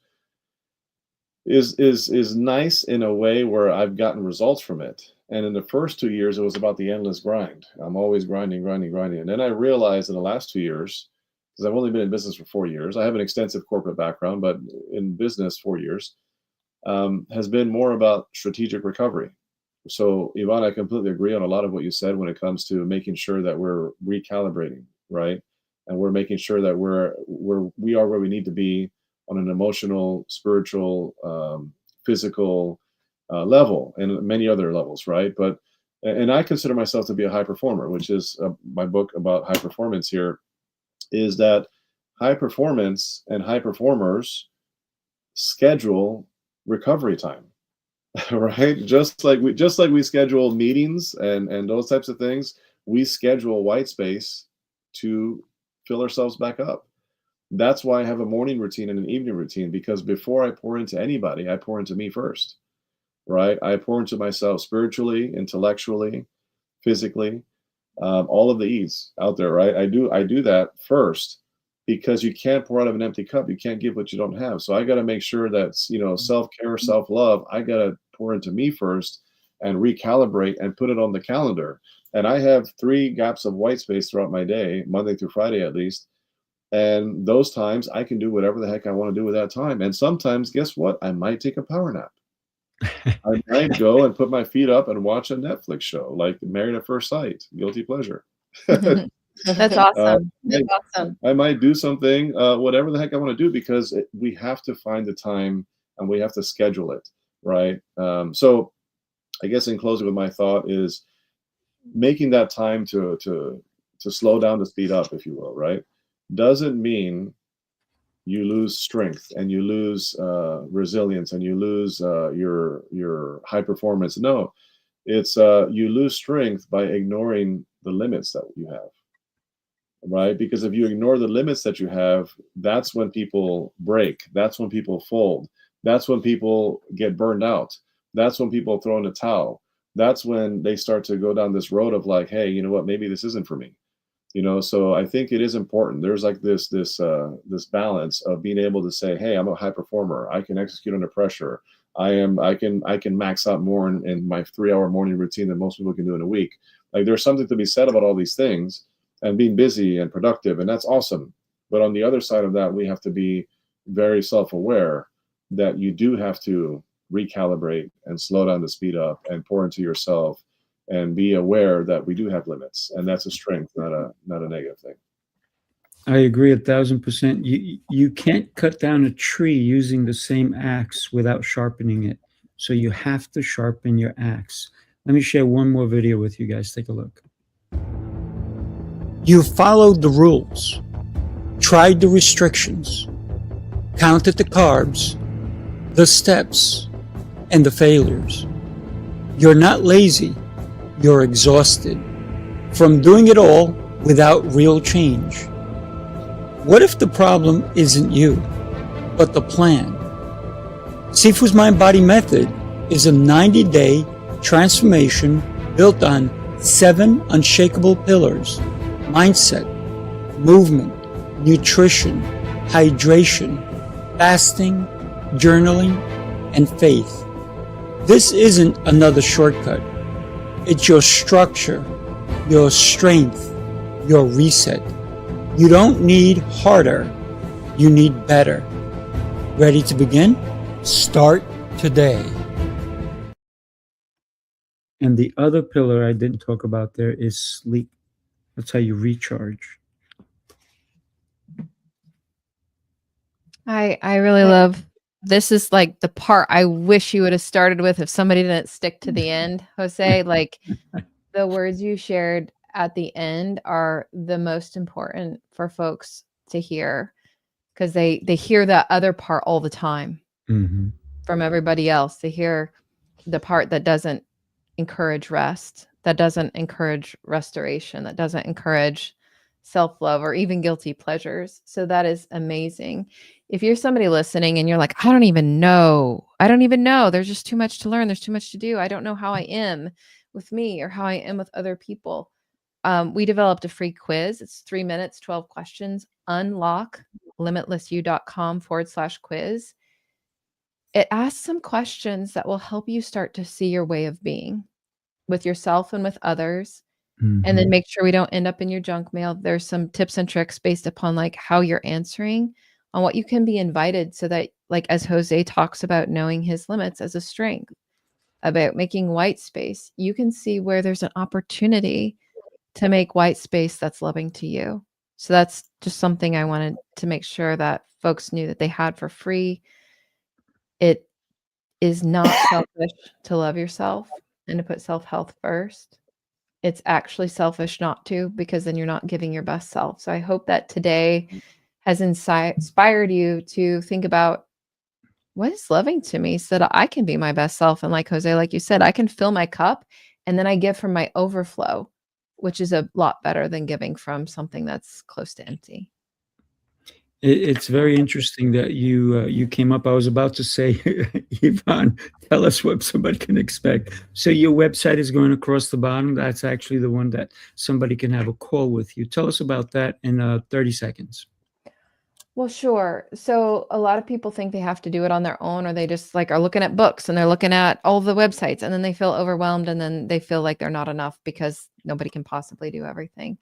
is nice in a way where I've gotten results from it. And in the first 2 years, it was about the endless grind. I'm always grinding, grinding, grinding. And then I realized in the last 2 years, because I've only been in business for 4 years, I have an extensive corporate background, but in business, 4 years, has been more about strategic recovery. So, Yvonne, I completely agree on a lot of what you said when it comes to making sure that we're recalibrating, right? And we're making sure that we are where we need to be on an emotional, spiritual, physical level, and many other levels, right? And I consider myself to be a high performer, which is my book about high performance here, is that high performance and high performers schedule recovery time. Right, just like we schedule meetings and those types of things, we schedule white space to fill ourselves back up. That's why I have a morning routine and an evening routine, because before I pour into anybody, I pour into me first, right? I pour into myself spiritually, intellectually, physically, all of the E's out there, right? I do that first, because you can't pour out of an empty cup. You can't give what you don't have. So I got to make sure that, self-care, self-love, I got to pour into me first and recalibrate and put it on the calendar. And I have 3 gaps of white space throughout my day, Monday through Friday at least. And those times I can do whatever the heck I want to do with that time. And sometimes, guess what? I might take a power nap. I might go and put my feet up and watch a Netflix show like Married at First Sight, guilty pleasure. That's awesome. That's awesome. I might do something, whatever the heck I want to do, because we have to find the time and we have to schedule it, right? So I guess in closing with my thought is making that time to slow down, to speed up, if you will, right? Doesn't mean you lose strength and you lose resilience and you lose your high performance. No, it's you lose strength by ignoring the limits that you have. Right? Because if you ignore the limits that you have, that's when people break. That's when people fold. That's when people get burned out. That's when people throw in the towel. That's when they start to go down this road of like, hey, you know what? Maybe this isn't for me. So I think it is important. There's like this balance of being able to say, hey, I'm a high performer. I can execute under pressure. I can max out more in my 3-hour morning routine than most people can do in a week. Like there's something to be said about all these things and being busy and productive, and that's awesome. But on the other side of that, we have to be very self-aware that you do have to recalibrate and slow down the speed up and pour into yourself and be aware that we do have limits, and that's a strength, not a negative thing. I agree 1,000%. You can't cut down a tree using the same axe without sharpening it. So you have to sharpen your axe. Let me share one more video with you guys. Take a look. You followed the rules, tried the restrictions, counted the carbs, the steps, and the failures. You're not lazy. You're exhausted from doing it all without real change. What if the problem isn't you, but the plan? Sifu's Mind Body Method is a 90-day transformation built on 7 unshakable pillars: mindset, movement, nutrition, hydration, fasting, journaling, and faith. This isn't another shortcut. It's your structure, your strength, your reset. You don't need harder, you need better. Ready to begin? Start today. And the other pillar I didn't talk about there is sleep. That's how you recharge. I really love this. Is like the part I wish you would have started with if somebody didn't stick to the end, Jose. Like the words you shared at the end are the most important for folks to hear, because they hear that other part all the time from everybody else. They hear the part that doesn't encourage rest, that doesn't encourage restoration, that doesn't encourage self-love or even guilty pleasures. So that is amazing. If you're somebody listening and you're like, I don't even know, there's just too much to learn, there's too much to do, I don't know how I am with me or how I am with other people. We developed a free quiz. It's 3 minutes, 12 questions. Unlock limitlessyou.com/quiz. It asks some questions that will help you start to see your way of being with yourself and with others. And then make sure we don't end up in your junk mail. There's some tips and tricks based upon like how you're answering on what you can be invited, so that, like, as Jose talks about knowing his limits as a strength, about making white space, you can see where there's an opportunity to make white space that's loving to you. So that's just something I wanted to make sure that folks knew that they had for free. It is not selfish to love yourself and to put self-health first. It's actually selfish not to, because then you're not giving your best self. So I hope that today has inspired you to think about what is loving to me, so that I can be my best self. And like Jose, like you said, I can fill my cup and then I give from my overflow, which is a lot better than giving from something that's close to empty. It's very interesting that you came up. I was about to say, Yvonne, tell us what somebody can expect. So your website is going across the bottom. That's actually the one that somebody can have a call with you. Tell us about that in 30 seconds. Well, sure. So a lot of people think they have to do it on their own, or they just like are looking at books and they're looking at all the websites, and then they feel overwhelmed, and then they feel like they're not enough because nobody can possibly do everything.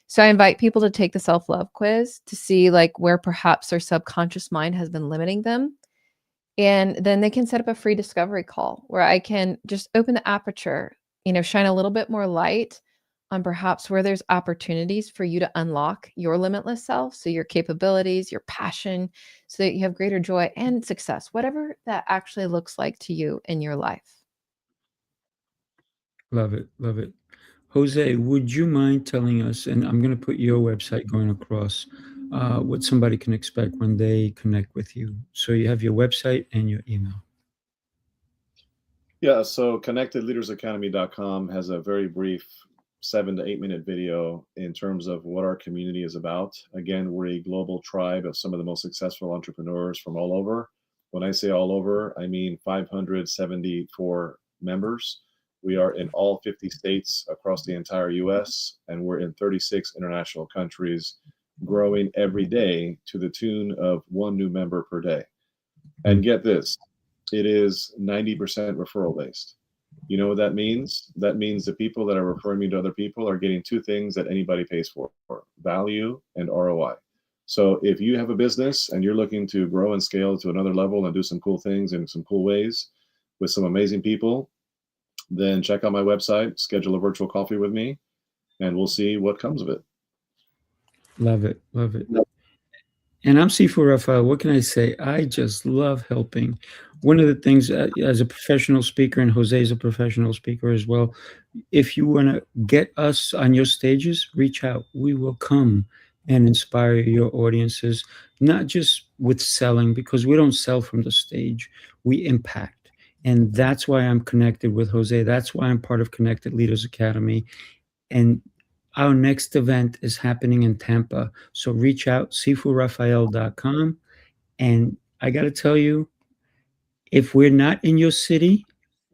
So I invite people to take the self-love quiz to see like where perhaps their subconscious mind has been limiting them. And then they can set up a free discovery call where I can just open the aperture, shine a little bit more light on perhaps where there's opportunities for you to unlock your limitless self. So your capabilities, your passion, so that you have greater joy and success, whatever that actually looks like to you in your life. Love it. Love it. Jose, would you mind telling us, and I'm going to put your website going across, what somebody can expect when they connect with you? So you have your website and your email. Yeah, so connectedleadersacademy.com has a very brief 7 to 8 minute video in terms of what our community is about. Again, we're a global tribe of some of the most successful entrepreneurs from all over. When I say all over, I mean 574 members. We are in all 50 states across the entire US, and we're in 36 international countries, growing every day to the tune of 1 new member per day. And get this, it is 90% referral based. You know what that means? That means the people that are referring me to other people are getting 2 things that anybody pays for: value and ROI. So if you have a business and you're looking to grow and scale to another level and do some cool things in some cool ways, with some amazing people, then check out my website, schedule a virtual coffee with me, and we'll see what comes of it. Love it. Love it. And I'm Sifu Raphael. What can I say? I just love helping. One of the things, as a professional speaker, and Jose is a professional speaker as well, if you want to get us on your stages, reach out. We will come and inspire your audiences, not just with selling, because we don't sell from the stage, we impact. And that's why I'm connected with Jose. That's why I'm part of Connected Leaders Academy. And our next event is happening in Tampa. So reach out, sifuraphael.com. And I got to tell you, if we're not in your city,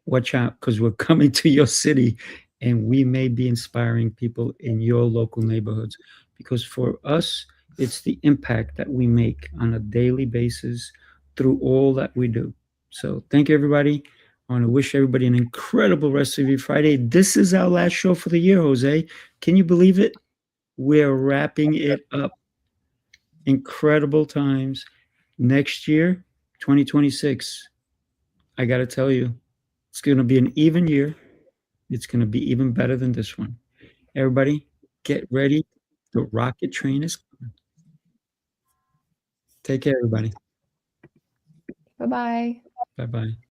watch out, because we're coming to your city and we may be inspiring people in your local neighborhoods. Because for us, it's the impact that we make on a daily basis through all that we do. So thank you, everybody. I want to wish everybody an incredible rest of your Friday. This is our last show for the year, Jose. Can you believe it? We're wrapping it up. Incredible times. Next year, 2026, I got to tell you, it's going to be an even year. It's going to be even better than this one. Everybody, get ready. The rocket train is coming. Take care, everybody. Bye-bye. Bye-bye.